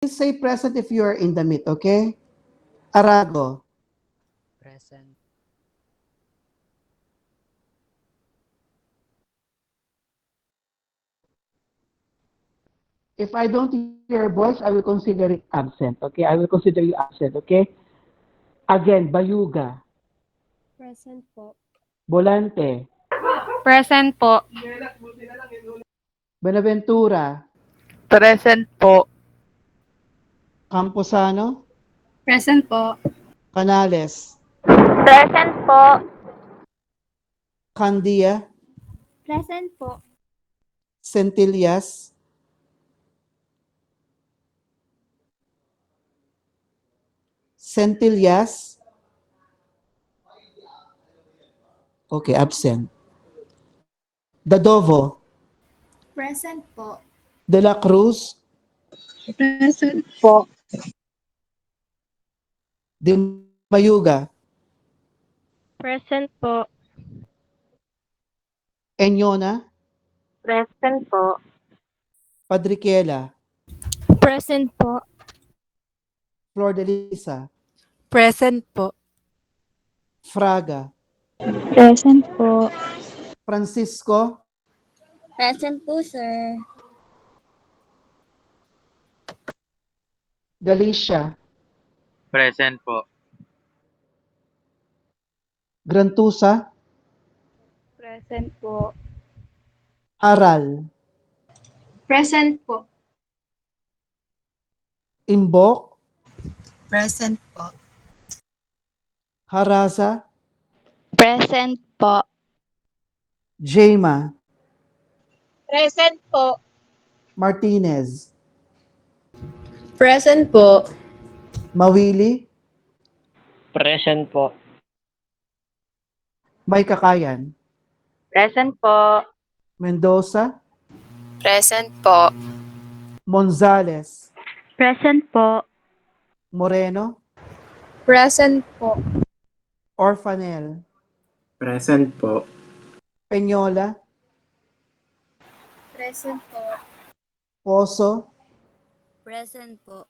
Please say present if you are in the meet, okay? Arago. Present. If I don't hear your voice, I will consider it absent, okay? I will consider you absent, okay? Again, Bayuga. Present po. Bolante. Present po. Benaventura. Present po. Camposano. Present po. Canales. Present po. Candia. Present po. Centillas. Centillas. Okay, absent. Dadovo. Present po. De la Cruz. Present Po. De Mayuga. Present po. Enyona. Present po. Padriquela. Present po. Flor de Lisa. Present po. Fraga. Present po. Francisco. Present po, sir. Galicia. Present po. Grantusa. Present po. Aral. Present po. Imbok. Present po. Haraza. Present po. Jema. Present po. Martinez. Present po. Mawili. Present po. May Kakayan. Present po. Mendoza. Present po. Monzales. Present po. Moreno. Present po. Orfanel. Present po. Peñola. Present po. Poso. Present po.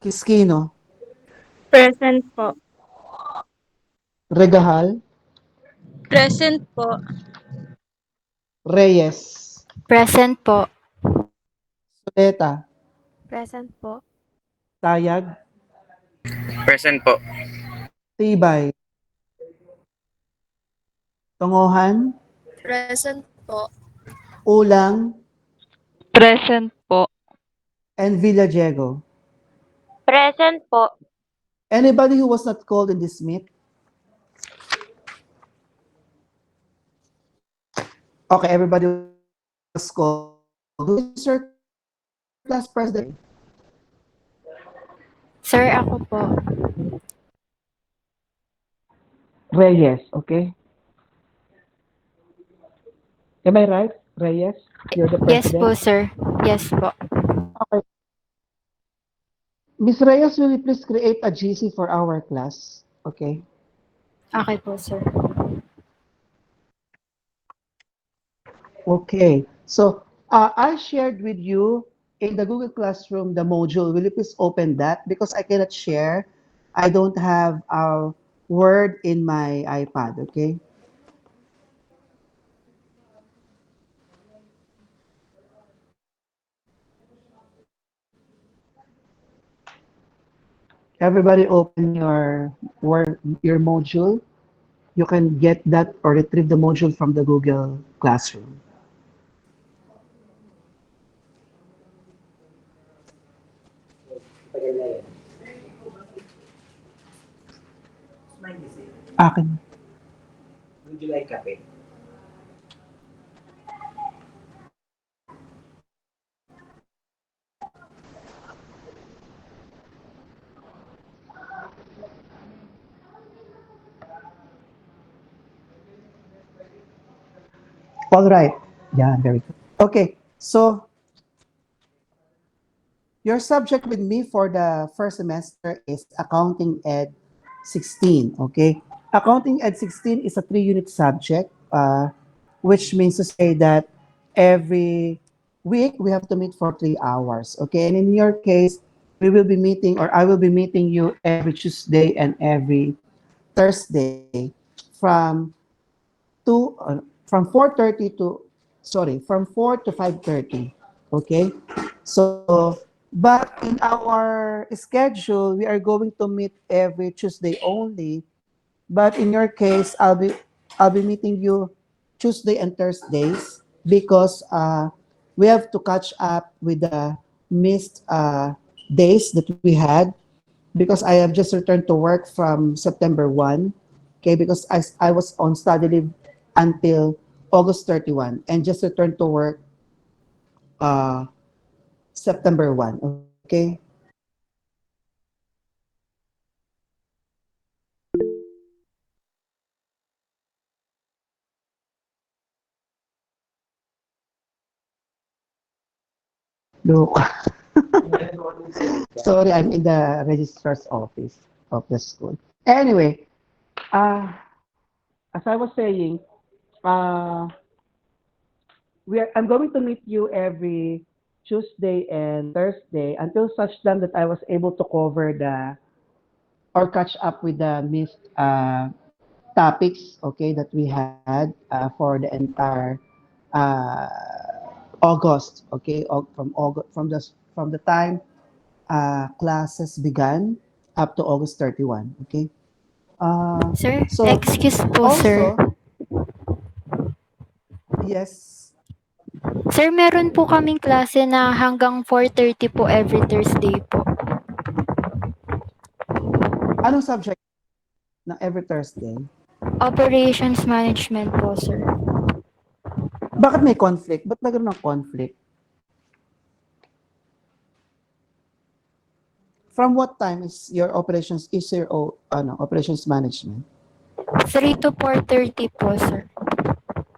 Quisquino. Present po. Regahal. Present po. Reyes. Present po. Soleta. Present po. Tayag. Present po. Tibay. Tongohan. Present po. Ulang. Present po. And Villadiego. Present po. Anybody who was not called in this meet? Okay, everybody was called. Who is your class president? Sir, ako po. Reyes, okay? Am I right? Reyes? You're the Yes president? po, sir. Yes po. Okay. Miss Reyes, will you please create a GC for our class? Okay. Okay po, sir. Okay. So, I shared with you in the Google Classroom the module. Will you please open that? Because I cannot share. I don't have a Word in my iPad, okay? Everybody open your Word, your module. You can get that or retrieve the module from the Google Classroom. Akin. Would you like kape? All right. Yeah, very good. Okay, so your subject with me for the first semester is Accounting Ed 16, okay? Accounting Ed 16 is a 3-unit subject, which means to say that every week, we have to meet for 3 hours. Okay. And in your case, we will be meeting, or I will be meeting you every Tuesday and every Thursday from from 4:30 to, sorry, from 4 to 5:30. Okay. So, but in our schedule, we are going to meet every Tuesday only. But in your case, I'll be meeting you Tuesday and Thursdays because we have to catch up with the missed days that we had, because I have just returned to work from September 1. Okay, because I was on study leave until August 31 and just returned to work uh, September 1. Okay. Look, sorry, I'm in the registrar's office of the school. Anyway, uh, as I was saying, uh, I'm going to meet you every Tuesday and Thursday until such time that I was able to cover the or catch up with the missed topics, okay, that we had for the entire August, okay, from August, from the time classes began up to August 31, okay. Sir, So excuse po, sir. also, yes, Sir, meron po kaming klase na hanggang 4:30 po every Thursday po. anong subject na every Thursday? Operations management po, sir. Bakit may conflict? Ba't nagkaroon ng conflict? From what time is your operations management? 3 to 4:30 po, sir.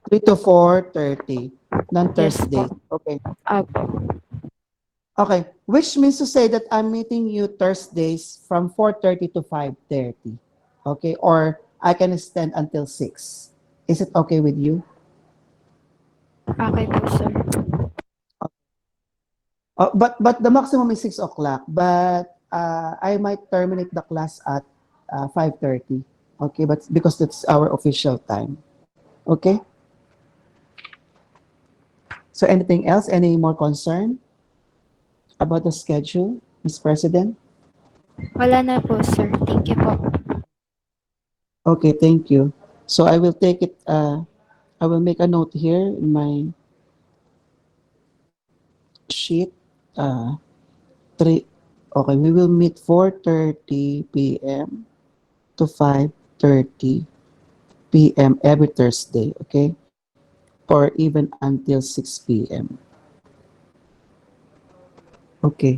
3 to 4:30 ng Yes Thursday. po. Okay. Apo. Okay. Which means to say that I'm meeting you Thursdays from 4:30 to 5:30. Okay? Or I can extend until 6. Is it okay with you? Okay po, sir. But the maximum is 6 o'clock. But I might terminate the class at 5:30. Okay? But because that's our official time. Okay? So anything else? Any more concern about the schedule, Ms. President? Wala na po, sir. Thank you po. Okay, thank you. So I will take it, I will make a note here in my sheet. Uh, three, okay, we will meet 4:30 p.m. to 5:30 p.m. every Thursday, okay? Or even until 6 p.m. Okay.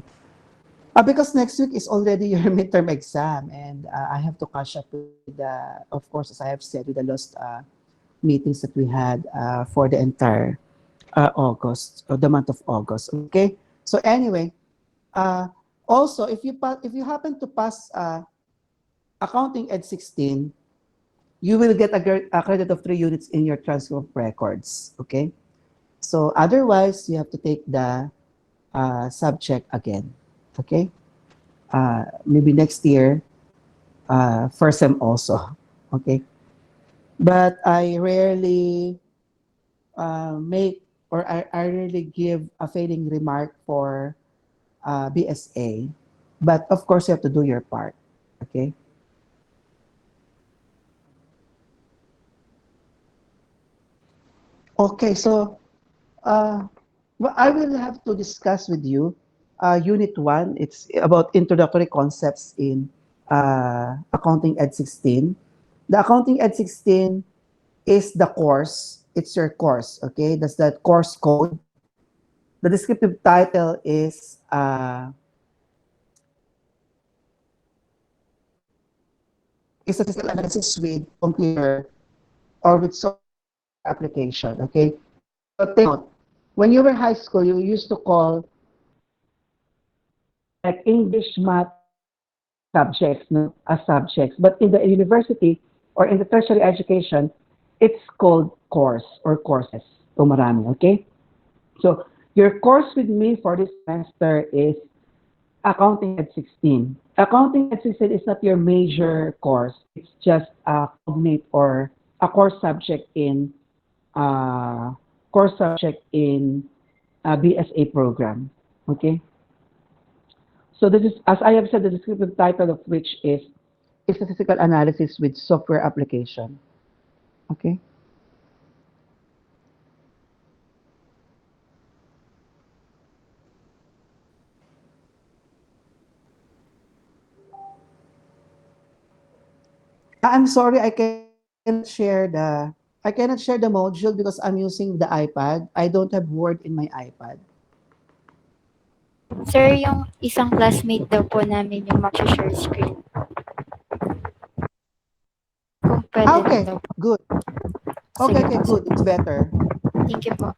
Because next week is already your midterm exam, and I have to catch up with the, of course, as I have said, with the last meetings that we had for the entire August, or the month of August. Okay. So anyway, uh, also if you happen to pass Accounting Ed 16, you will get a credit of 3 units in your transcript of records. Okay. So otherwise, you have to take the subject again. Okay. Maybe next year, first sem also. Okay. But I rarely make, or I rarely give a failing remark for BSA. But of course, you have to do your part. Okay. Okay. So, well, I will have to discuss with you Unit 1. It's about introductory concepts in Accounting Ed 16. The Accounting Ed 16 is the course. It's your course. Okay. That's the course code. The descriptive title is statistical analysis with computer or with software application. Okay. So take note, when you were in high school, you used to call like English, math subjects, no, as subjects. But in the university or in the tertiary education, it's called course or courses. So marami, okay? So Your course with me for this semester is Accounting Ed 16. Accounting Ed 16 is not your major course. It's just a cognate or a uh, course subject in a BSA program. Okay. So this is, as I have said, the descriptive title of which is Statistical Analysis with Software Application. Okay. I'm sorry, I cannot share the module because I'm using the iPad. I don't have Word in my iPad. Sir, yung isang classmate daw po namin yung mag-share screen. Kung pwede lang Okay, daw po. good. Okay, Sige okay, po, sir. good. It's better. Thank you po.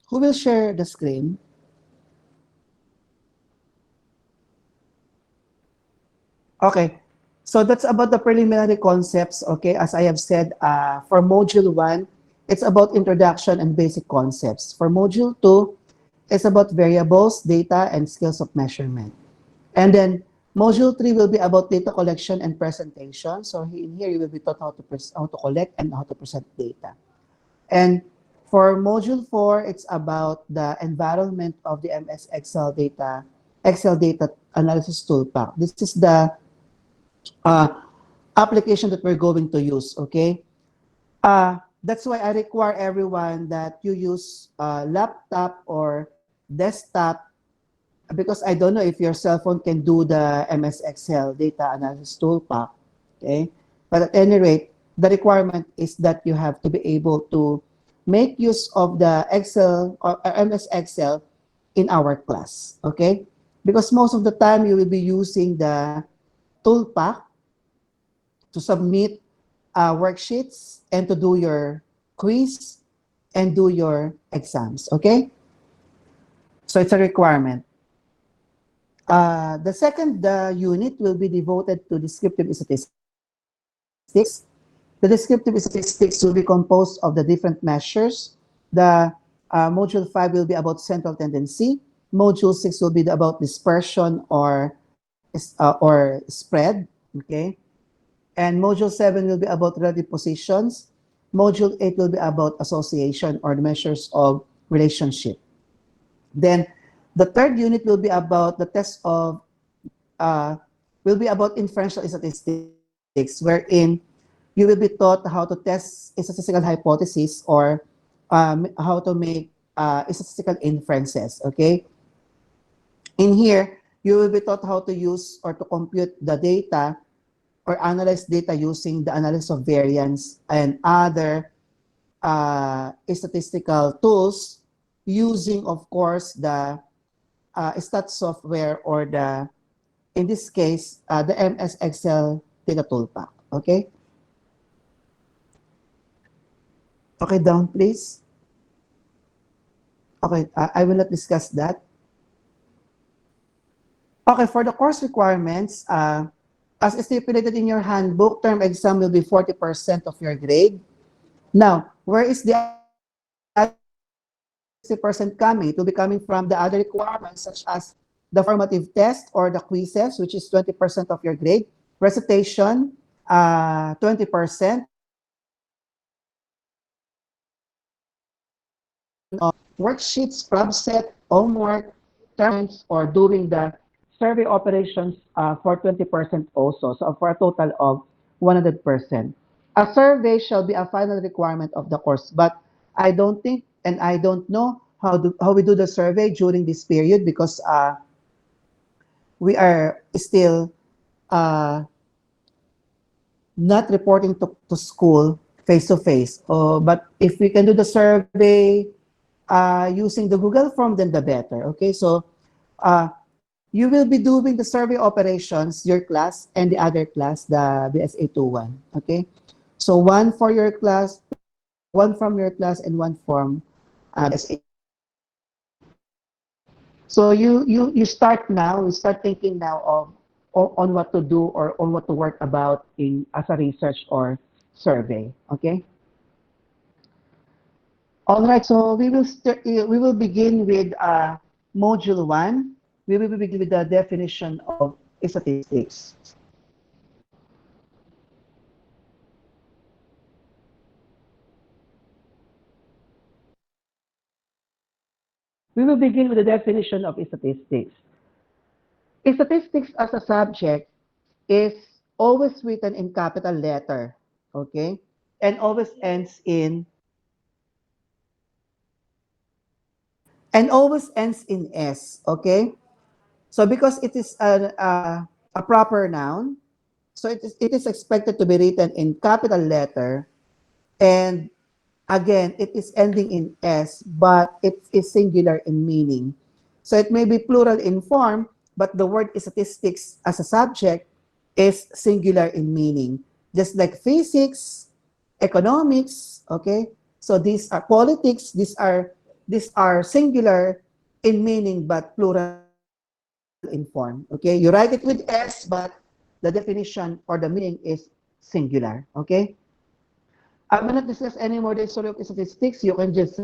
Who will share the screen? Okay. So that's about the preliminary concepts. Okay. As I have said, for module one, it's about introduction and basic concepts. For module two, it's about variables, data, and skills of measurement. And then module three will be about data collection and presentation. So in here, you will be taught how to collect and how to present data. And for module four, it's about the environment of the MS Excel data analysis toolpack. This is the uh, application that we're going to use, okay? That's why I require everyone that you use laptop or desktop because I don't know if your cell phone can do the MS Excel data analysis toolpack, okay? But at any rate, the requirement is that you have to be able to make use of the Excel or MS Excel in our class, okay? Because most of the time you will be using the toolpack to submit worksheets and to do your quiz and do your exams, okay? So it's a requirement. The second unit will be devoted to descriptive statistics. The descriptive statistics will be composed of the different measures. The module 5 will be about central tendency. Module 6 will be about dispersion or spread, okay? And module 7 will be about relative positions. Module 8 will be about association or the measures of relationship. Then the third unit will be about the test of will be about inferential statistics, wherein you will be taught how to test a statistical hypothesis or how to make statistical inferences. Okay, in here you will be taught how to use or to compute the data or analyze data using the analysis of variance and other statistical tools using, of course, the stat software or the, in this case, the MS Excel data toolpack. Okay? Okay, down please. Okay, I will not discuss that. Okay, for the course requirements, as stipulated in your handbook, term exam will be 40% of your grade. Now, where is the other 60% coming? It will be coming from the other requirements such as the formative test or the quizzes, which is 20% of your grade, recitation, 20%, worksheets, club set, homework, terms, or doing the survey operations for 20% also. So for a total of 100%. A survey shall be a final requirement of the course, but I don't think and I don't know how we do the survey during this period because we are still uh, not reporting to school face to face. But if we can do the survey using the Google form, then the better. Okay, so you will be doing the survey operations, your class and the other class, the BSA 21. Okay, so one for your class, one from your class, and one from BSA. So you start now. You start thinking now of on what to do or on what to work about in as a research or survey. Okay. All right. So we will begin with module one. We will begin with the definition of statistics. We will begin with the definition of statistics. Statistics as a subject is always written in capital letter, okay, and always ends in s, okay. So because it is a proper noun, so it is expected to be written in capital letter, and again, it is ending in S, but it is singular in meaning. So it may be plural in form, but the word statistics as a subject is singular in meaning. Just like physics, economics, okay? So these are politics, these are singular in meaning, but plural in form. Okay, you write it with S, but the definition or the meaning is singular. Okay, I will not discuss any more the history of statistics. You can just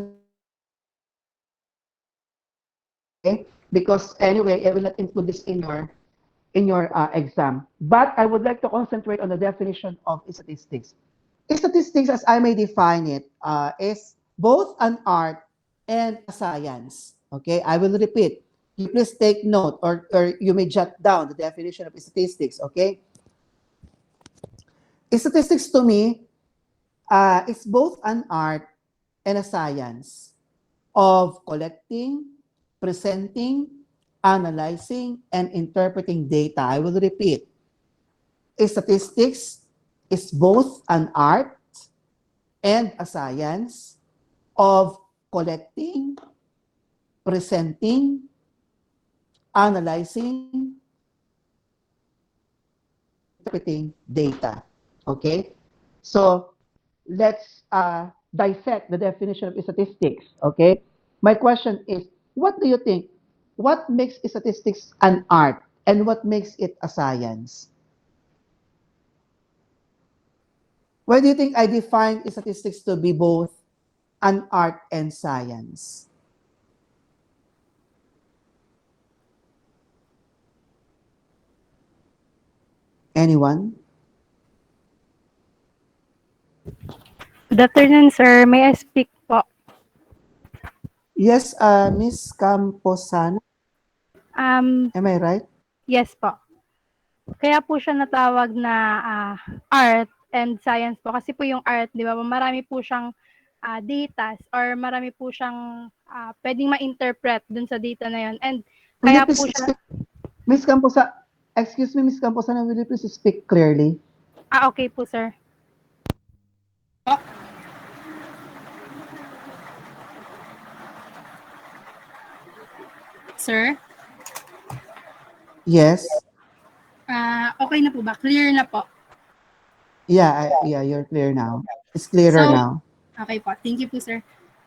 okay, because anyway, I will not include this in your exam. But I would like to concentrate on the definition of statistics. Statistics, as I may define it, is both an art and a science. Okay, I will repeat. You please take note, or you may jot down the definition of statistics. Okay, statistics to me is both an art and a science of collecting, presenting, analyzing, and interpreting data. I will repeat. Statistics is both an art and a science of collecting, presenting, analyzing, interpreting data. Okay? So let's dissect the definition of statistics. Okay? My question is, what do you think? What makes statistics an art and what makes it a science? Why do you think I define statistics to be both an art and science? Anyone? Good afternoon, sir. May I speak po? Yes, Miss Camposana, Um, am I right? yes po. Kaya po siya natawag na art and science po. Kasi po yung art, di ba, marami po siyang data or marami po siyang pwedeng ma-interpret dun sa data na yun. And Will you kaya please po siya, speak, Miss Camposana, excuse me, Miss Camposana, will you please speak clearly? okay po, sir. Sir, Yes. okay na po ba? Clear na po. Yeah, you're clear now. It's clearer So, now. okay po. Thank you po, sir.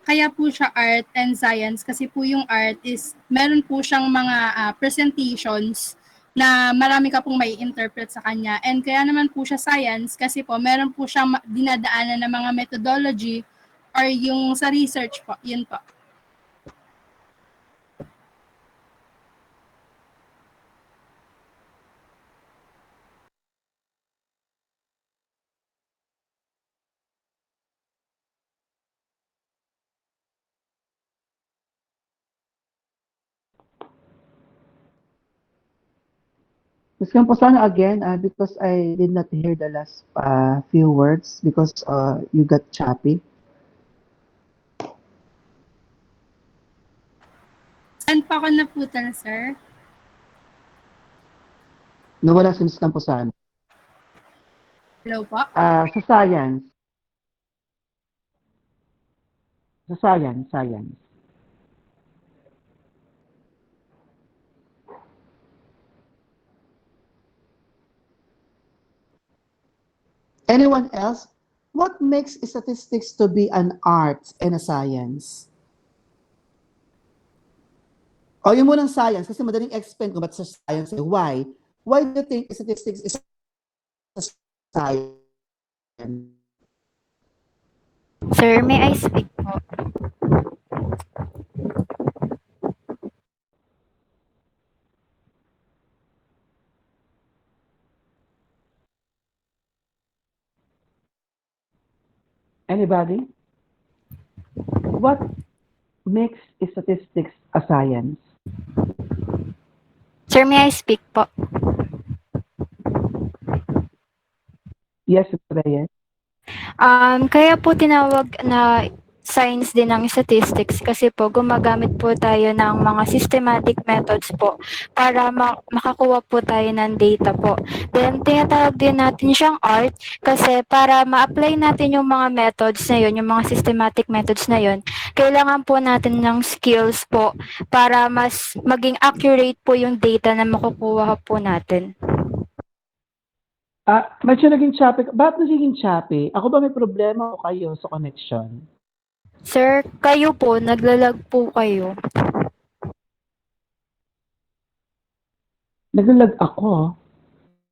Kaya po siya art and science kasi po yung art is meron po siyang mga presentations na marami ka pong may interpret sa kanya. And kaya naman po siya science kasi po meron po siyang dinadaanan ng mga methodology or yung sa research po. Yun po. Miss Camposana again, because I did not hear the last few words because you got choppy. Saan pa ako naputan, sir? Nawala si Miss Camposana. Hello po? Sa science. Sa science. Anyone else? What makes statistics to be an art and a science? O yung munang science, kasi madaling explain kung ba't sa science. Why? Why do you think statistics is a science? Sir, may I speak po? Anybody? What makes statistics a science? Sir, may I speak po? Yes, Reyes. Kaya po tinawag na science din ng statistics kasi po gumagamit po tayo ng mga systematic methods po para makakuha po tayo ng data po. Then tinatawag din natin siyang art kasi para ma-apply natin yung mga methods na yun, yung mga systematic methods na yun, kailangan po natin ng skills po para mas maging accurate po yung data na makukuha po natin. Medyo naging choppy. Ba't naging choppy? Ako ba may problema o kayo sa connection? Sir, kayo po, naglalag po kayo. Naglalag ako.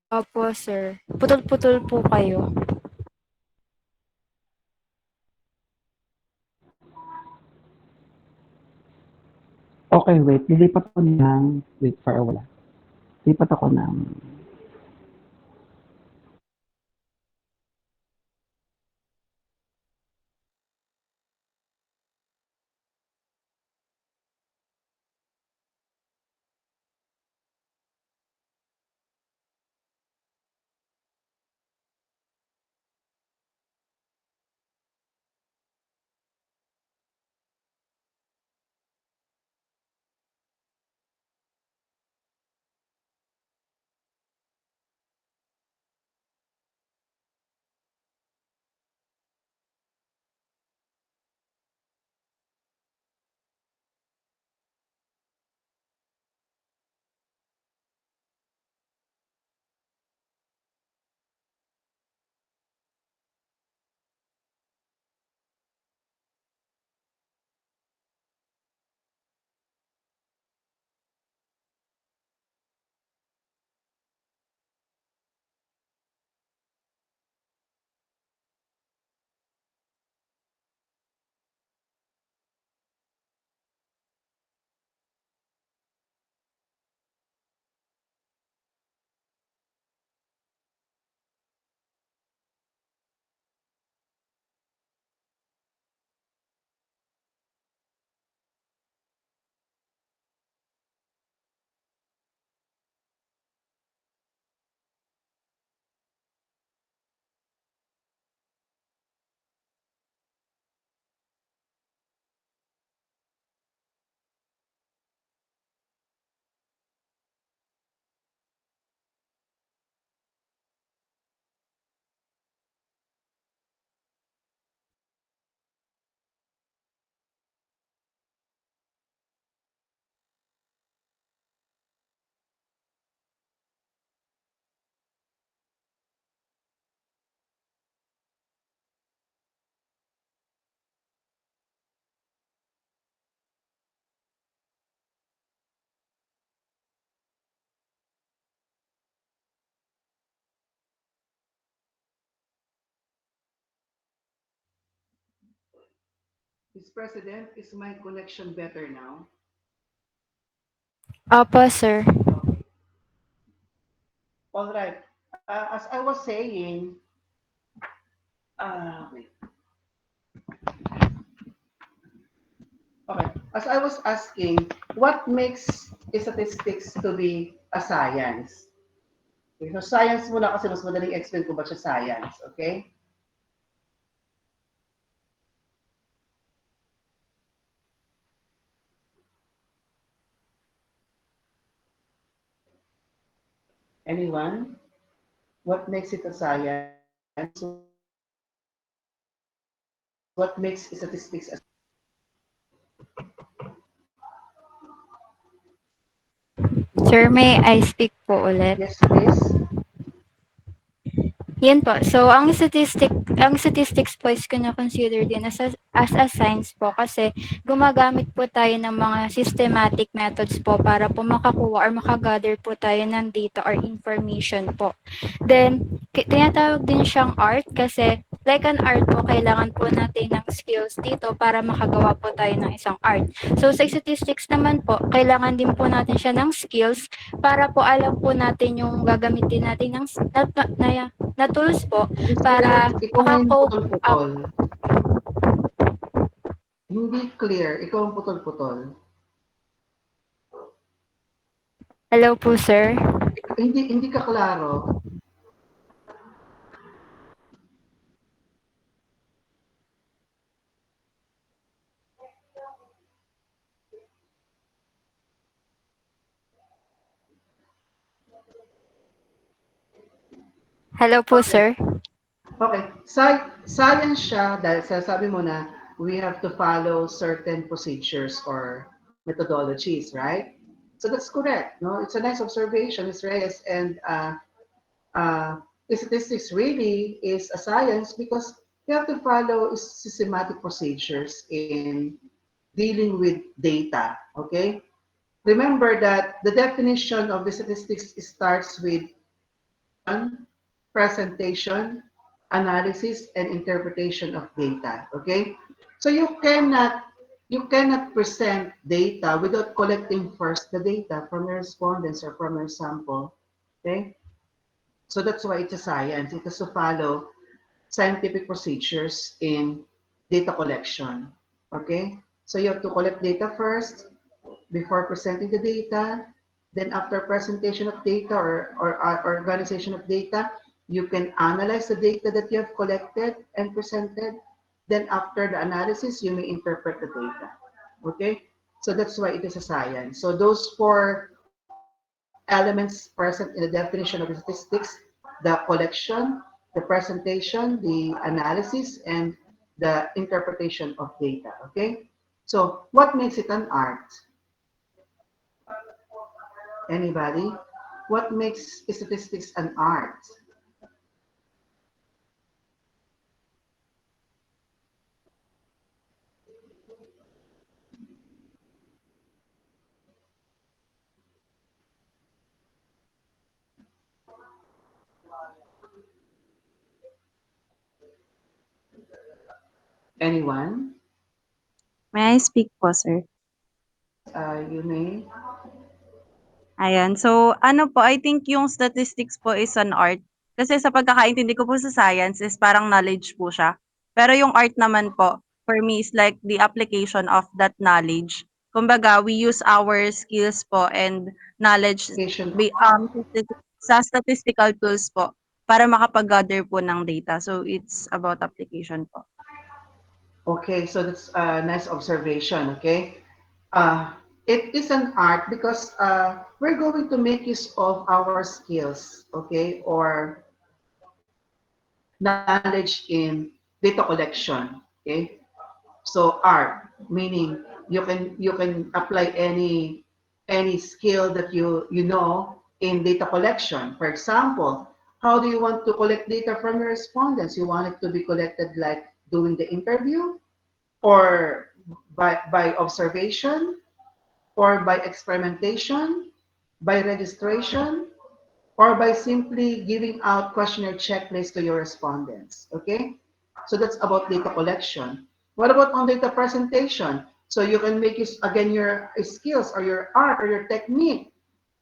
Opo, sir. Putol-putol po kayo. Okay, wait. Lilipat ko ng... Wait for a while. Lipat ako ng... Mr. President, is my connection better now? Opo, sir. Okay. All right. As I was saying, wait. Okay. As I was asking, what makes statistics to be a science? Okay, so science muna kasi mas madaling explain ko ba siya science, okay? Anyone? What makes it a science? What makes statistics a Sir, may I speak po ulit? yes, please? Yan po. So, ang statistics po is kino-consider din as a science po kasi gumagamit po tayo ng mga systematic methods po para po makakuha or makagather po tayo ng data or information po. Then, tinatawag din siyang art kasi like an art po, kailangan po natin ng skills dito para makagawa po tayo ng isang art. So, sa statistics naman po, kailangan din po natin siya ng skills para po alam po natin yung gagamitin natin ng na tools po Miss para Claire, ikaw ngayon maka-cope up. putol-putol. Hindi clear, ikaw ang putol-putol. Hello po, sir. Hindi ka klaro. Hello po, sir. Okay. Science siya dahil sabi mo na we have to follow certain procedures or methodologies, right? So that's correct. No, it's a nice observation, Ms. Reyes. And uh, statistics really is a science because you have to follow systematic procedures in dealing with data. Okay. Remember that the definition of the statistics starts with presentation, analysis, and interpretation of data. Okay, so you cannot present data without collecting first the data from your respondents or from your sample. Okay, so that's why it's a science. It has to follow scientific procedures in data collection. Okay, so you have to collect data first before presenting the data. Then after presentation of data or organization of data, you can analyze the data that you have collected and presented. Then after the analysis, you may interpret the data. Okay? So that's why it is a science. So those four elements present in the definition of statistics, the collection, the presentation, the analysis, and the interpretation of data. Okay? So what makes it an art? Anybody? What makes statistics an art? Anyone? May I speak po, sir? You may. Ayan. So, ano po, I think yung statistics po is an art. Kasi sa pagkakaintindi ko po sa science is parang knowledge po siya. Pero yung art naman po, for me, is like the application of that knowledge. Kumbaga, we use our skills po and knowledge Application. sa statistical tools po para makapag-gather po ng data. So, it's about application po. Okay, so that's a nice observation. Okay. Uh, it is an art because we're going to make use of our skills, okay, or knowledge in data collection. Okay. So art, meaning you can apply any skill that you know in data collection. For example, how do you want to collect data from your respondents? You want it to be collected like doing the interview, or by observation, or by experimentation, by registration, or by simply giving out questionnaire checklists to your respondents. Okay? So that's about data collection. What about on data presentation? So you can make use again your skills or your art or your technique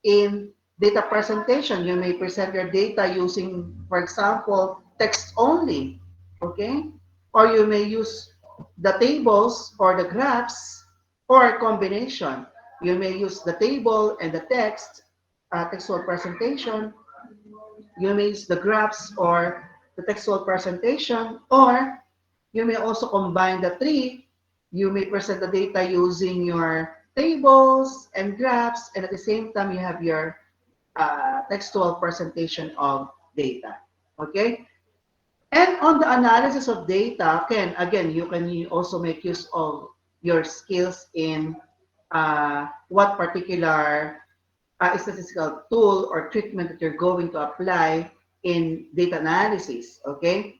in data presentation. You may present your data using, for example, text only. Okay? Or you may use the tables or the graphs or a combination. You may use the table and the text, textual presentation. You may use the graphs or the textual presentation, or you may also combine the three. You may present the data using your tables and graphs, and at the same time, you have your textual presentation of data. Okay? And on the analysis of data, again, you can also make use of your skills in what particular statistical tool or treatment that you're going to apply in data analysis, okay?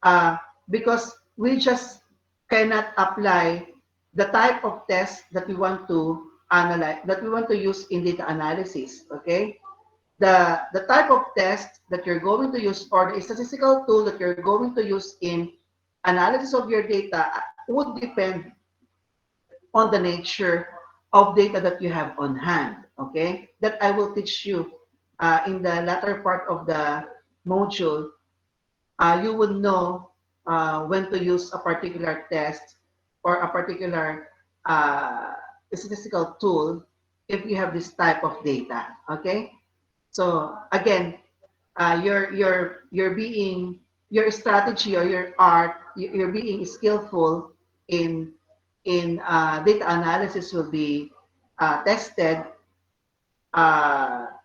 Uh, because we just cannot apply the type of test that we want to analyze, that we want to use in data analysis, okay? The type of test that you're going to use or the statistical tool that you're going to use in analysis of your data would depend on the nature of data that you have on hand, okay? That I will teach you in the latter part of the module. You would know when to use a particular test or a particular uh, statistical tool if you have this type of data, okay? So again, you're being your strategy or your art, you're being skillful in data analysis will be tested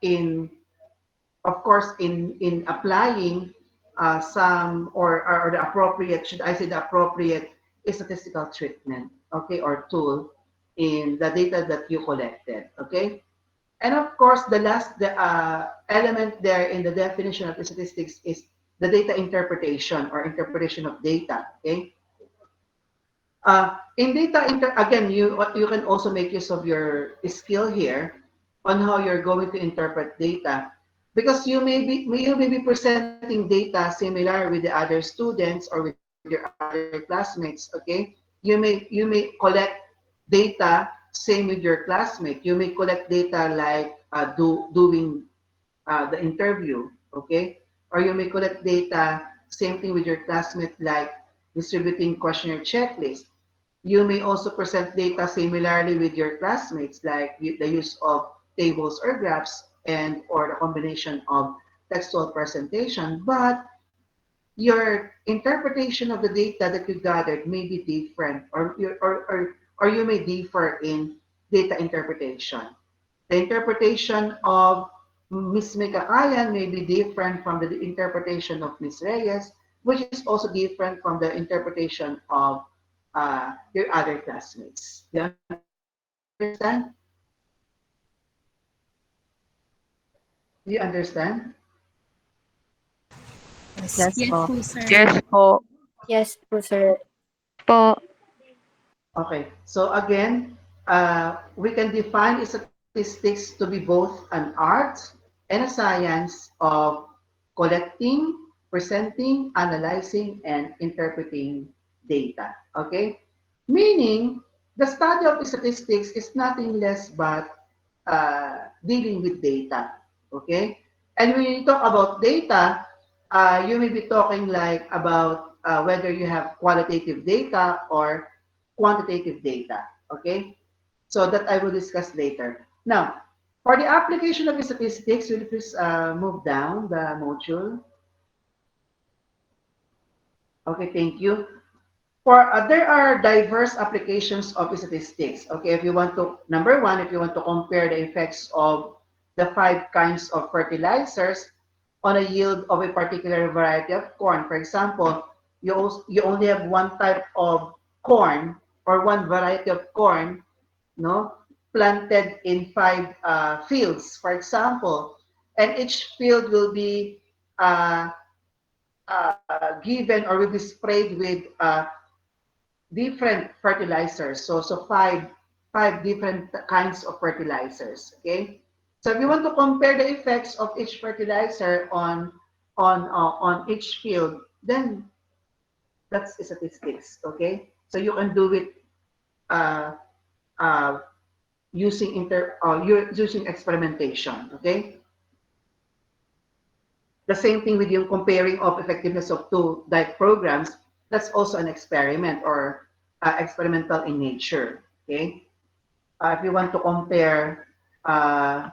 in, of course, in applying some or the appropriate, should I say the appropriate statistical treatment, okay, or tool in the data that you collected, okay. And of course, the last element there in the definition of statistics is the data interpretation or interpretation of data. Okay. In again, you can also make use of your skill here on how you're going to interpret data, because you may be presenting data similar with the other students or with your other classmates. Okay, you may collect data same with your classmate. You may collect data like doing the interview, okay? Or you may collect data, same thing with your classmate, like distributing questionnaire checklist. You may also present data similarly with your classmates, like the use of tables or graphs and or the combination of textual presentation, but your interpretation of the data that you gathered may be different or you may differ in data interpretation. The interpretation of Ms. Mikakayan may be different from the interpretation of Ms. Reyes, which is also different from the interpretation of your other classmates. Do you understand? Do you understand? Yes Yes po. po, sir. Yes po. Yes po, sir. Po. Okay, so again, we can define statistics to be both an art and a science of collecting, presenting, analyzing, and interpreting data. Okay, meaning the study of statistics is nothing less but dealing with data. Okay, and when you talk about data, you may be talking like about whether you have qualitative data or quantitative data. Okay, so that I will discuss later. Now, for the application of statistics, will you please move down the module? Okay, thank you. For there are diverse applications of statistics. Okay, if you want to, number one, if you want to compare the effects of the 5 kinds of fertilizers on a yield of a particular variety of corn. For example, you only have one type of corn or one variety of corn, no, planted in 5 fields, for example, and each field will be given or will be sprayed with different fertilizers. So five different kinds of fertilizers. Okay. So if you want to compare the effects of each fertilizer on each field, then that's statistics. Okay. So you can do it uh, uh, using experimentation. Okay. The same thing with yung comparing of effectiveness of 2 diet programs. That's also an experiment or experimental in nature. Okay. If you want to compare uh,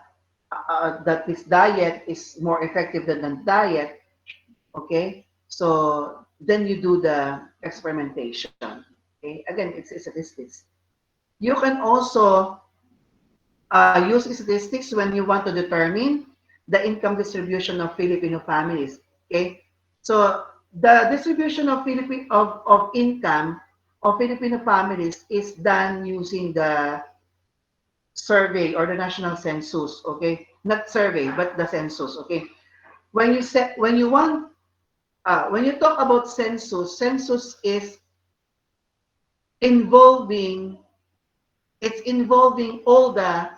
that this diet is more effective than the diet, okay, so then you do the experimentation. Okay, again, it's statistics. You can also use statistics when you want to determine the income distribution of Filipino families. Okay, so the distribution of of income of Filipino families is done using the survey or the national census, okay? Not survey, but the census, okay? When you want when you talk about census, census is involving it's involving all the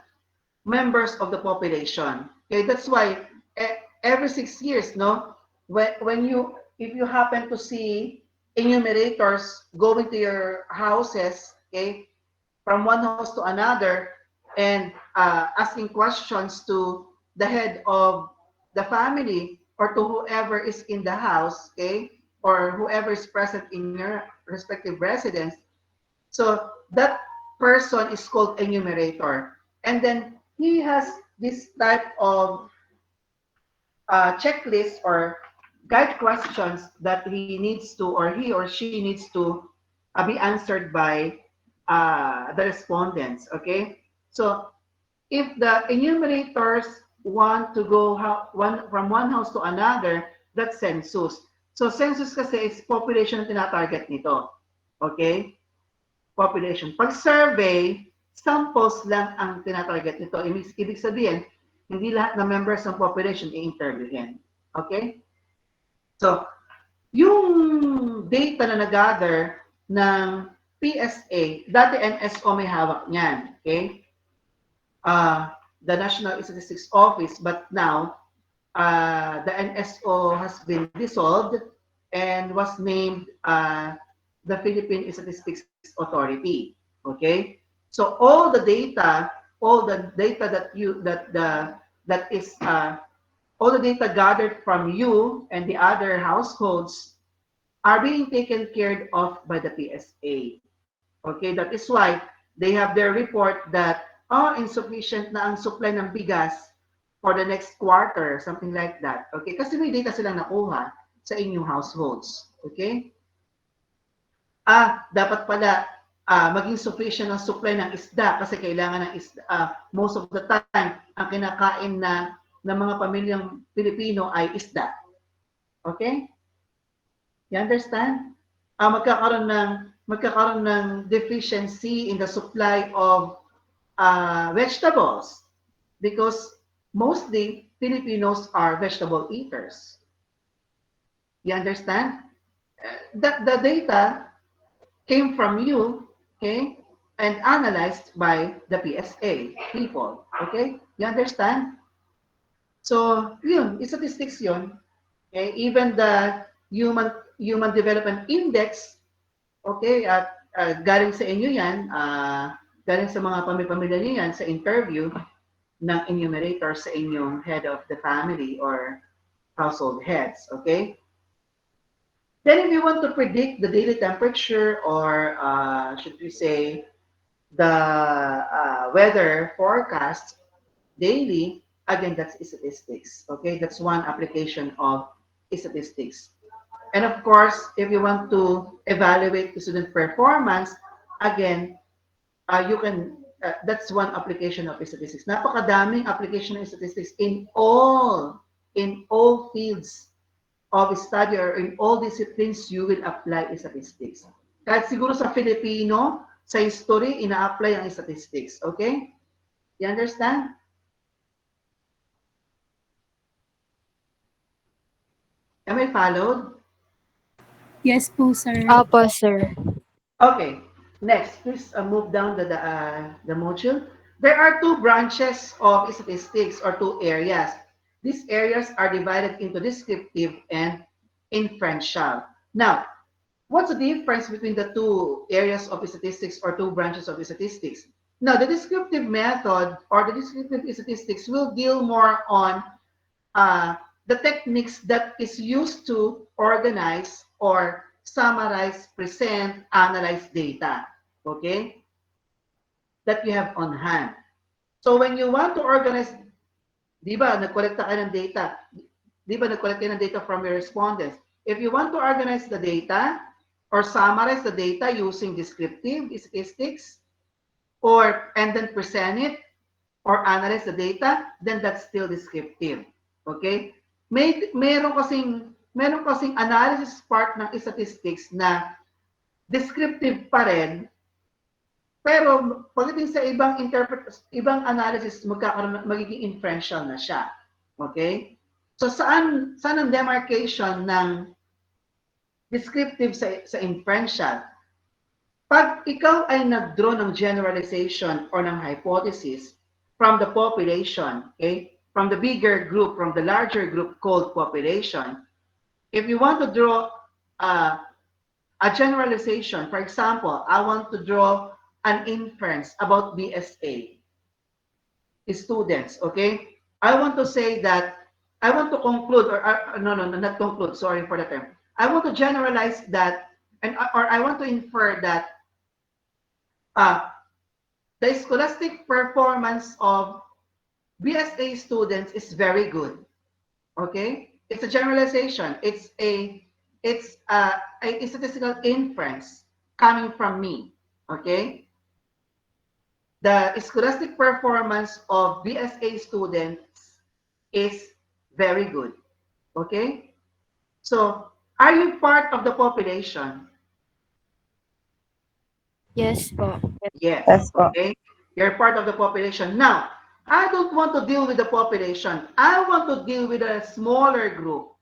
members of the population. Okay, that's why every 6 years, no, when you if you happen to see enumerators going to your houses, okay, from one house to another, and asking questions to the head of the family or to whoever is in the house, okay, or whoever is present in your respective residence. So that person is called enumerator. And then he has this type of checklist or guide questions that he needs to, or he or she needs to be answered by the respondents. Okay. So if the enumerators want to go from one house to another, that's census. So census kasi is population na tinatarget nito. Okay? Population. Pag survey, samples lang ang tinatarget nito. Ibig sabihin, hindi lahat ng members ng population i-interviewin. Okay? So, yung data na nag-gather ng PSA, dati NSO may hawak niyan. Okay? The National Statistics Office, but now the NSO has been dissolved and was named the Philippine Statistics Authority. Okay, so all the data that is all the data gathered from you and the other households are being taken care of by the PSA. Okay, that is why they have their report that insufficient na ang supply ng bigas for the next quarter, something like that. Okay, kasi may data silang nakuha sa inyong households. Okay? Dapat pala maging sufficient ang supply ng isda kasi kailangan ng isda. Most of the time, ang kinakain ng mga pamilyang Pilipino ay isda. Okay? You understand? Magkakaroon ng deficiency in the supply of vegetables because mostly Filipinos are vegetable eaters. You understand? The data came from you, okay, and analyzed by the PSA people, okay? You understand? So, yun, statistics yun. Okay? Even the human development index, okay, at galing sa inyo yan, galing sa mga pamilya niyo yan sa interview ng enumerator sa inyong head of the family or household heads, okay? Then if you want to predict the daily temperature or should we say the weather forecast daily, again, that's statistics, okay? That's one application of statistics. And of course, if you want to evaluate the student performance, again, you can, that's one application of statistics. Napakadaming application of statistics in all fields of study or in all disciplines you will apply statistics. Kahit siguro sa Filipino, sa history, ina-apply ang statistics. Okay? You understand? Am I followed? Yes po, sir. Opo, sir. Okay. Next, please move down the module. There are two branches of statistics or two areas. These areas are divided into descriptive and inferential. Now, what's the difference between the two areas of statistics or two branches of statistics? Now, the descriptive method or the descriptive statistics will deal more on the techniques that is used to organize or summarize, present, analyze data, okay, that you have on hand. So when you want to organize, di ba, nag-collect ka ng data, di ba, nag-collect ka ng data from your respondents. If you want to organize the data or summarize the data using descriptive statistics and then present it or analyze the data, then that's still descriptive. Okay? Meron kasing meron kasing analysis part ng statistics na descriptive pa rin, pero pagdating sa ibang analysis, magiging inferential na siya. Okay? So saan ang demarcation ng descriptive sa inferential? Pag ikaw ay nag-draw ng generalization or ng hypothesis from the population, okay? From the bigger group, from the larger group called population, if you want to draw a generalization, for example, I want to draw an inference about BSA students, okay? I want to say that, I want to conclude, no, not conclude, sorry for the term. I want to generalize that, or I want to infer that the scholastic performance of BSA students is very good. Okay, it's a generalization. It's a statistical inference coming from me. Okay, the scholastic performance of BSA students is very good. Okay, so are you part of the population? Yes po. Yes. Yes po. Okay, you're part of the population. Now, I don't want to deal with the population. I want to deal with a smaller group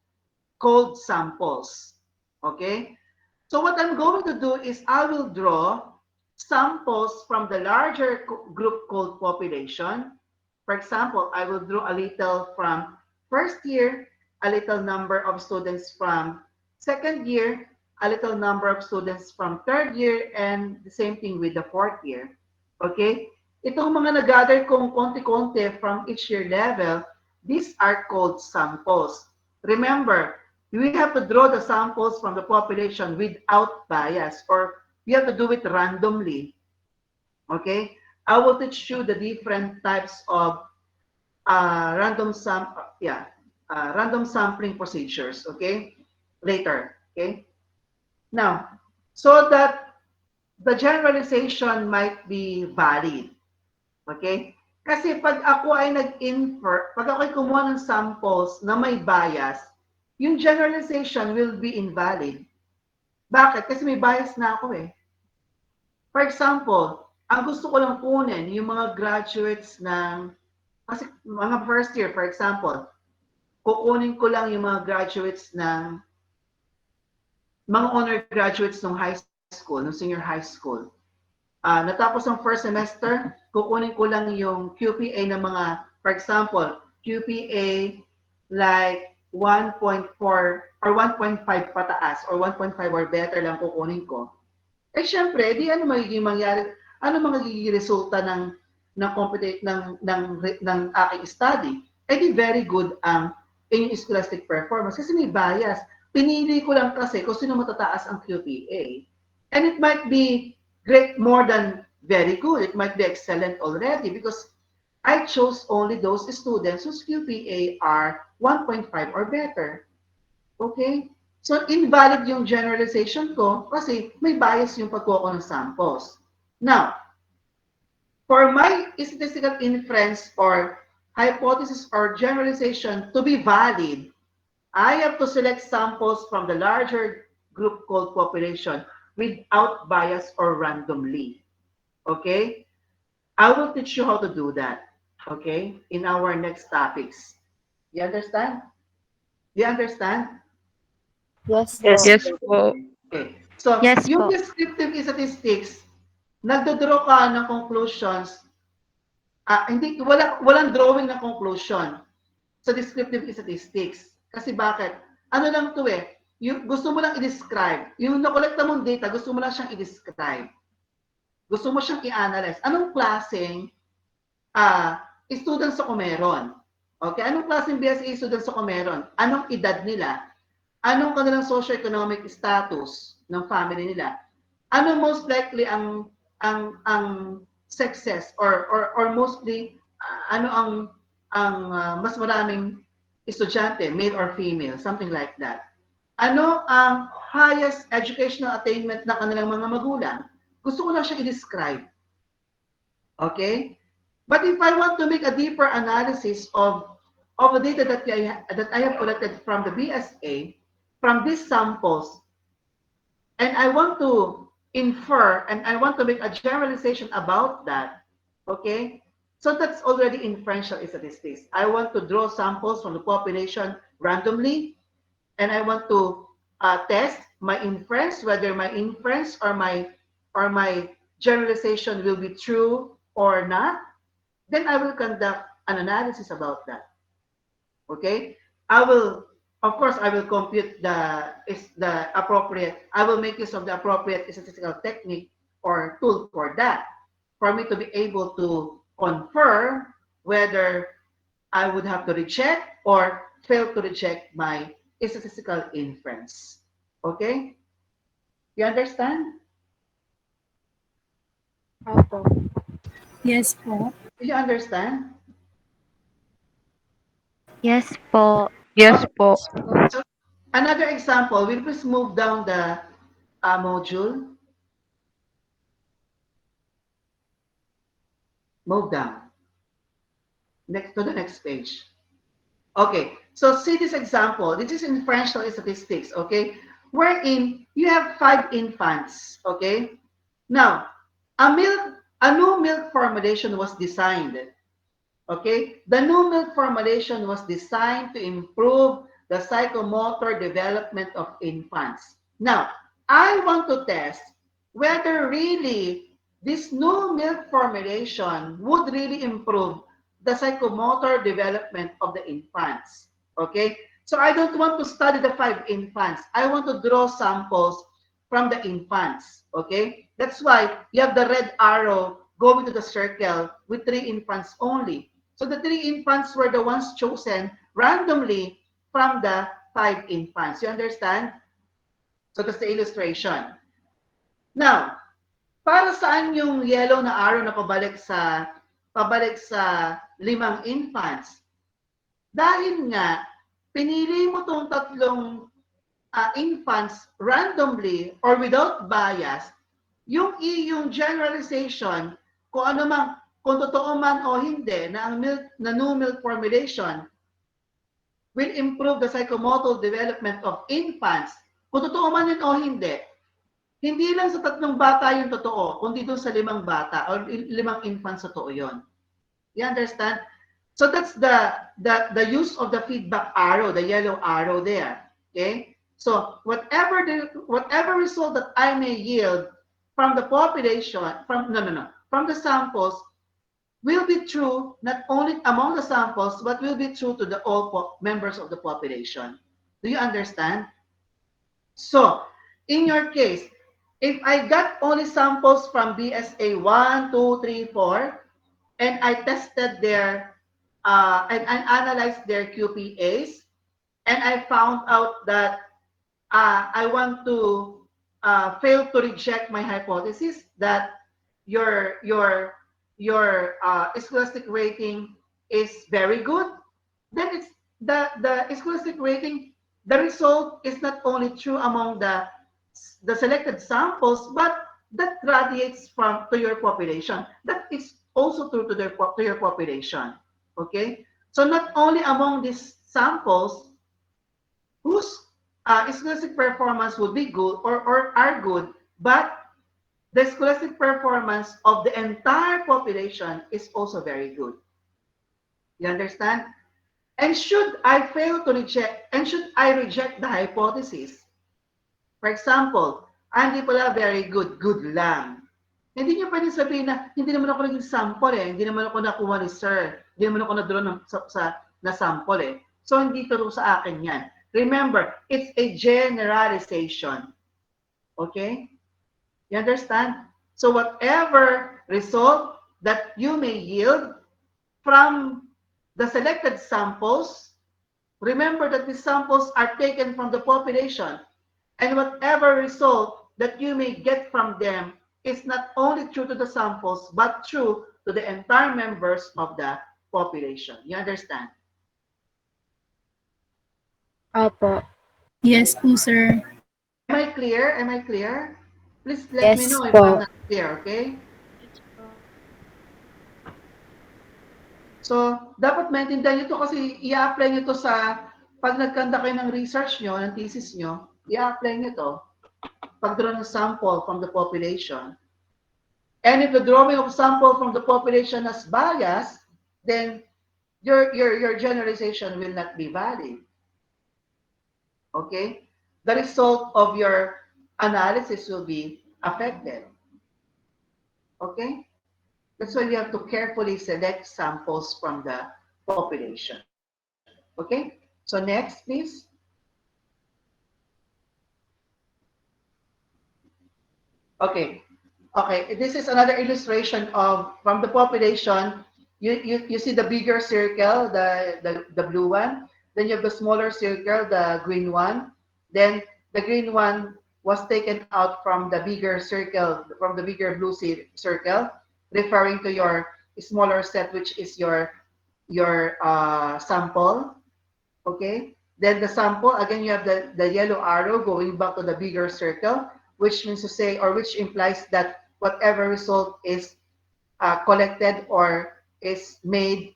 called samples. Okay? So what I'm going to do is I will draw samples from the larger group called population. For example, I will draw a little from first year, a little number of students from second year, a little number of students from third year, and the same thing with the fourth year. Okay? Itong mga nag-gather kong konti-konti from each year level, these are called samples. Remember, we have to draw the samples from the population without bias, or we have to do it randomly. Okay? I will teach you the different types of random sampling procedures. Okay? Later. Okay? Now, so that the generalization might be valid. Okay? Kasi pag ako ay nag-infer, pag ako ay kumuha ng samples na may bias, yung generalization will be invalid. Bakit? Kasi may bias na ako eh. For example, ang gusto ko lang kunin yung mga graduates ng, kasi mga first year, for example, kukunin ko lang yung mga graduates ng, mga honor graduates ng high school, ng senior high school. Natapos ang first semester, kukunin ko lang yung QPA ng mga, for example, QPA like 1.4 or 1.5 pataas or 1.5 or better lang kukunin ko. Eh syempre, di ano magiging mangyari, ano magiging resulta ng aking study? Eh di very good ang inyong scholastic performance kasi may bias. Pinili ko lang kasi kung sino matataas ang QPA. And it might be great, more than very good. It might be excellent already because I chose only those students whose QPA are 1.5 or better. Okay? So, invalid yung generalization ko kasi may bias yung pagkuha ko ng samples. Now, for my statistical inference or hypothesis or generalization to be valid, I have to select samples from the larger group called population without bias or randomly. Okay? I will teach you how to do that. Okay? In our next topics. You understand? You understand? Yes po. Yes po. Okay. So, Yes yung po. descriptive statistics, nagdodraw ka ng conclusions. Walang drawing ng conclusion sa descriptive statistics. Kasi bakit? Ano lang to eh, yung gusto mo lang i-describe. Yung nakolekta mong data, gusto mo lang siyang i-describe. Gusto mo siyang i-analyze. Anong klaseng students ako meron? Okay, anong klaseng BSA students ako meron? Anong edad nila? Anong kanilang socio-economic status ng family nila? Ano most likely ang success or mostly ano ang mas maraming estudyante, male or female, something like that. Ano ang highest educational attainment ng kanilang mga magulang? Gusto ko lang siya i-describe. Okay? But if I want to make a deeper analysis of the data that I have collected from the BSA, from these samples, and I want to infer and I want to make a generalization about that, okay? So that's already inferential statistics. I want to draw samples from the population randomly, and I want to test my inference, whether my inference or my generalization will be true or not. Then I will conduct an analysis about that. Okay, I will, of course, I will compute the appropriate. I will make use of the appropriate statistical technique or tool for that, for me to be able to confirm whether I would have to reject or fail to reject my statistical inference. Okay? You understand? Opo. Yes po. Do you understand? Yes po. Yes Okay. po. So another example, we'll just move down the module. Move down. Next to the next page. Okay, so see this example. This is inferential statistics, okay? Wherein you have 5 infants, okay? Now, a new milk formulation was designed. Okay, the new milk formulation was designed to improve the psychomotor development of infants. Now, I want to test whether really this new milk formulation would really improve the psychomotor development of the infants. Okay, so I don't want to study the 5 infants. I want to draw samples from the infants. Okay, that's why you have the red arrow going to the circle with 3 infants only. So the 3 infants were the ones chosen randomly from the 5 infants. You understand? So that's the illustration. Now, para saan yung yellow na arrow na pabalik sa 5 infants? Dahil nga, pinili mo tong tatlong infants randomly or without bias, yung iyong generalization, kung ano mang, kung totoo man o hindi, na ang new milk formulation will improve the psychomotor development of infants, kung totoo man yun o hindi lang sa 3 bata yung totoo, kundi doon sa 5 bata or 5 infants totoo yun. You understand? So that's the use of the feedback arrow, the yellow arrow there. Okay? So whatever result that I may yield from the population, from the samples, will be true not only among the samples, but will be true to the all members of the population. Do you understand? So, in your case, if I got only samples from BSA 1, 2, 3, 4, and I tested their, and I analyzed their QPAs, and I found out that I want to fail to reject my hypothesis that your scholastic rating is very good, then it's the scholastic rating, the result is not only true among the selected samples, but that radiates from to your population. That is also true to your population. Okay, so not only among these samples whose scholastic performance would be good or are good, but the scholastic performance of the entire population is also very good. You understand? And should I reject the hypothesis? For example, hindi pala very good, good lang. Hindi nyo pwede sabihin na, hindi naman ako naging sample hindi naman ako nakuha ni sir, hindi naman ako na-draw na sample So, hindi turo sa akin yan. Remember, it's a generalization. Okay? You understand? So, whatever result that you may yield from the selected samples, remember that the samples are taken from the population, and whatever result that you may get from them is not only true to the samples, but true to the entire members of the population. You understand? Opo. Yes po, sir. Am I clear? Am I clear? Please let me Yes know if I'm po. not clear, okay? So, dapat maintindihan nyo ito kasi i-apply nyo ito sa pag nagkanda kayo ng research nyo, ng thesis nyo, i-apply nyo to, pag-draw ng sample from the population. And if the drawing of sample from the population has bias, then your generalization will not be valid. Okay? The result of your analysis will be affected. Okay? That's why you have to carefully select samples from the population. Okay? So next, please. Okay. Okay, this is another illustration of from the population. You see the bigger circle, the blue one. Then you have the smaller circle, the green one. Then the green one was taken out from the bigger circle, from the bigger blue circle, referring to your smaller set, which is your sample. Okay. Then the sample again, you have the yellow arrow going back to the bigger circle, which means to say, or which implies that whatever result is collected or is made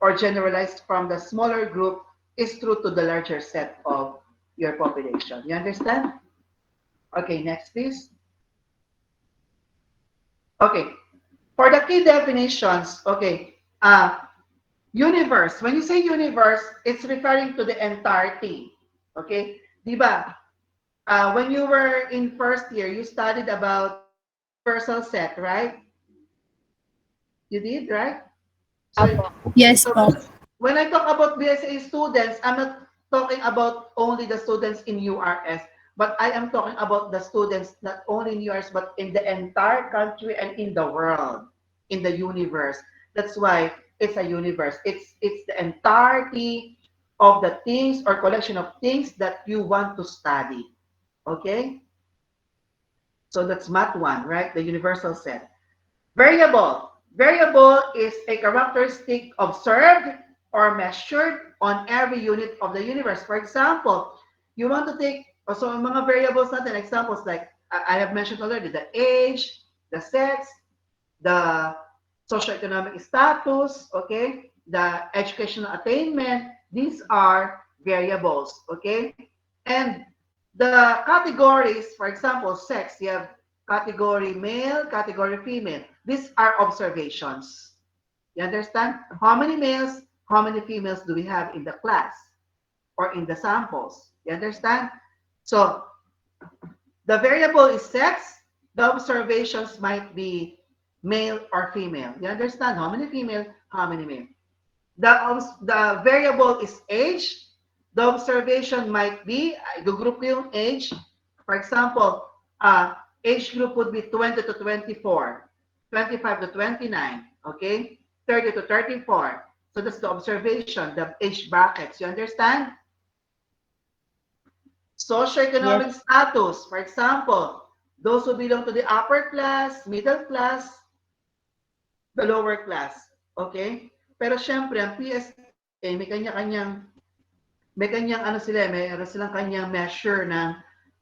or generalized from the smaller group is true to the larger set of your population. You understand? Okay, next please. Okay, for the key definitions, okay, universe. When you say universe, it's referring to the entirety. Okay, diba? When you were in first year, you studied about universal set, right? You did, right? So, Apo. Yes so po. when I talk about BSA students, I'm not talking about only the students in URS, but I am talking about the students not only in URS, but in the entire country and in the world, in the universe. That's why it's a universe. It's the entirety of the things or collection of things that you want to study. Okay? So that's Math 1, right? The universal set. Variable. Variable is a characteristic observed or measured on every unit of the universe. For example, you want to take, so mga variables natin, examples like I have mentioned already, the age, the sex, the socioeconomic status, okay, the educational attainment, these are variables, okay? And the categories, for example, sex, you have category male, category female. These are observations. You understand? How many males, how many females do we have in the class or in the samples? You understand? So the variable is sex. The observations might be male or female. You understand? How many female, how many male? The variable is age. The observation might be, group yung age. For example, age group would be 20 to 24, 25 to 29, okay? 30 to 34. So that's the observation, the age brackets. You understand? Socioeconomic status, for example, those who belong to the upper class, middle class, the lower class. Okay? Pero syempre, ang PSA, may kanyang ano sila, mayroon silang kanyang measure ng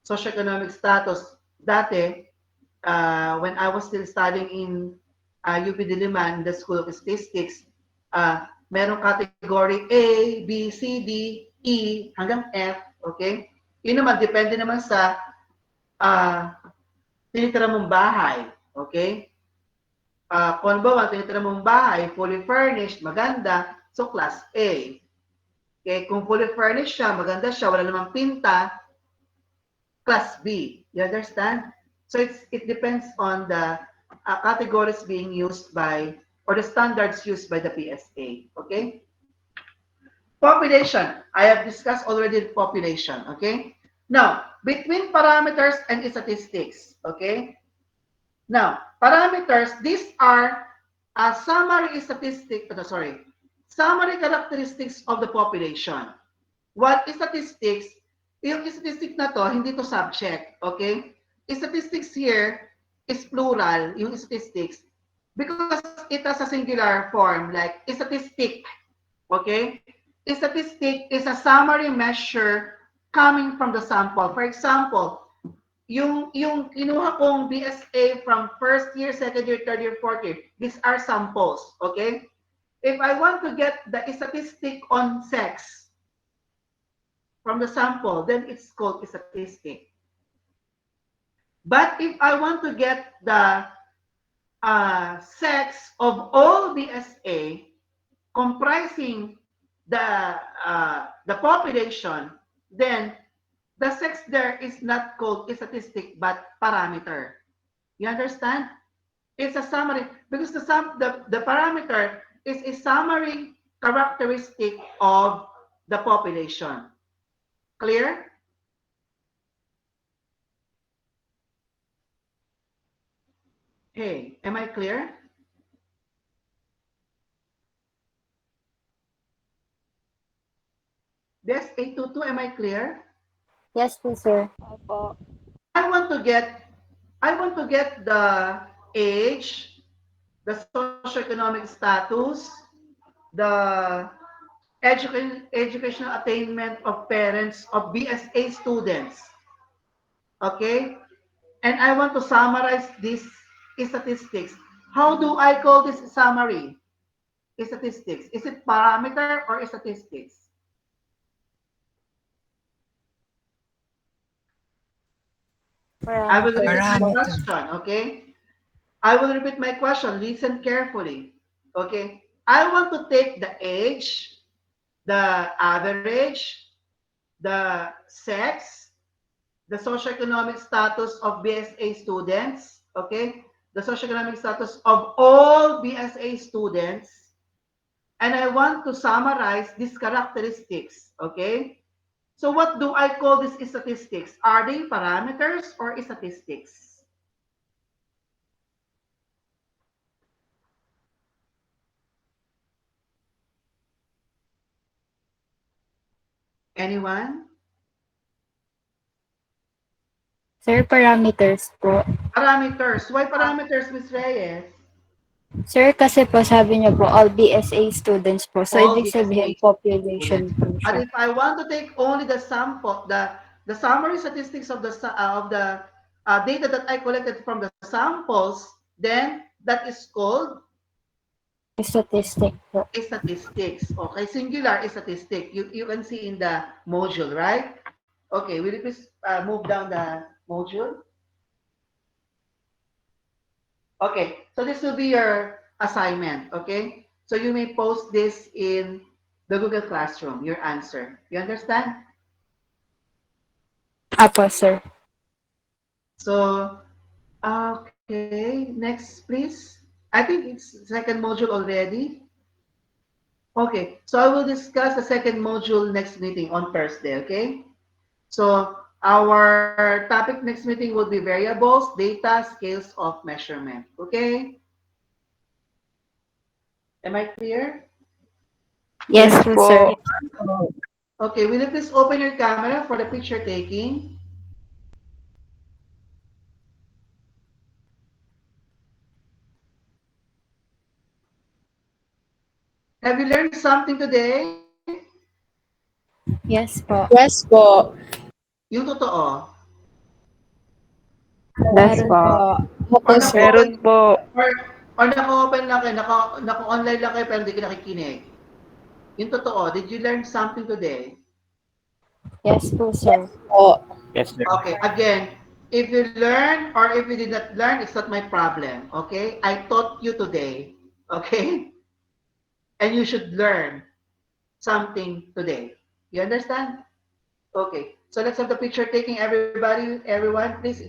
socioeconomic status. Dati, when I was still studying in UP Diliman, the School of Statistics, merong category A, B, C, D, E, hanggang F, okay? Yun naman, depende naman sa tinitira mong bahay, okay? Kung ba, tinitira mong bahay, fully furnished, maganda, so class A. Okay, kung fully furnished siya, maganda siya, wala namang pinta, class B. You understand? So it depends on the categories being used by, or the standards used by the PSA. Okay? Population. I have discussed already the population. Okay? Now, between parameters and statistics. Okay? Now, parameters, these are summary characteristics of the population. While statistics, yung statistic na to, hindi to subject, okay? Statistics here is plural, yung statistics, because it has a singular form, like statistic, okay? Statistic is a summary measure coming from the sample. For example, yung kinuha kong BSA from first year, second year, third year, fourth year, these are samples, okay? If I want to get the statistic on sex, from the sample, then it's called a statistic. But if I want to get the sex of all BSA comprising the population, then the sex there is not called a statistic but parameter. You understand? It's a summary because the parameter is a summary characteristic of the population. Clear? Hey, am I clear? This 822, am I clear? Yes po, sir. Opo. I want to get the age, the socioeconomic status, the educational attainment of parents of BSA students. Okay? And I want to summarize these statistics. How do I call this summary? Statistics. Is it parameter or statistics? I will repeat my question, okay? I will repeat my question. Listen carefully. Okay? I want to take the age, the average, the sex, the socioeconomic status of BSA students, okay? The socioeconomic status of all BSA students, and I want to summarize these characteristics, okay? So what do I call these statistics? Are they parameters or statistics? Anyone? Sir, parameters po. Parameters. Why parameters, Ms. Reyes? Sir, kasi po sabi niyo po all BSA students po. So, All ibig BSA sabihin population students. po But siya. if I want to take only the sample, the summary statistics of the data that I collected from the samples, then that is called Statistic po. statistics. Okay, singular statistic. You can see in the module, right? Okay, will you please move down the module? Okay, so this will be your assignment, okay? So you may post this in the Google Classroom, your answer. You understand? Apo, sir. So, okay, next please. I think it's second module already. Okay, so I will discuss the second module next meeting on Thursday, okay? So our topic next meeting will be variables, data, scales of measurement, okay? Am I clear? Yes po, sir. Okay, will you please open your camera for the picture taking? Have you learned something today? Yes po. Yes po. Yung totoo? Yes Meron po. po. Or Opo, sir. naka-open, po. or naka-open lang kayo, naka-online lang kayo pero hindi kayo nakikinig? Yung totoo, did you learn something today? Yes po, sir. Po. Yes, sir. Okay, again, if you learn or if you did not learn, it's not my problem, okay? I taught you today, okay? And you should learn something today. You understand? Okay, so let's have the picture taking, everybody, everyone, please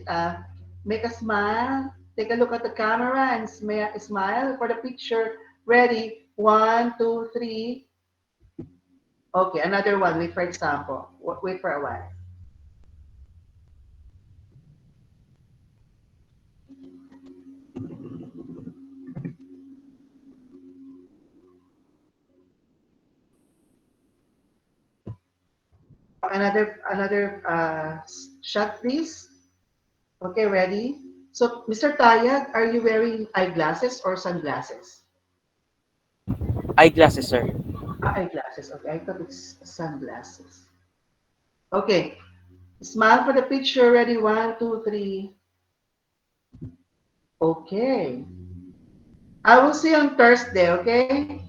make a smile. Take a look at the camera and smile for the picture. Ready? 1, 2, 3. Okay, another one. Wait for example. Wait for a while. Another shot, please. Okay, ready? So, Mr. Tayag, are you wearing eyeglasses or sunglasses? Eyeglasses, sir. Eyeglasses. Okay, I thought it's sunglasses. Okay, smile for the picture. Ready? 1, 2, 3. Okay. I will see you on Thursday, okay?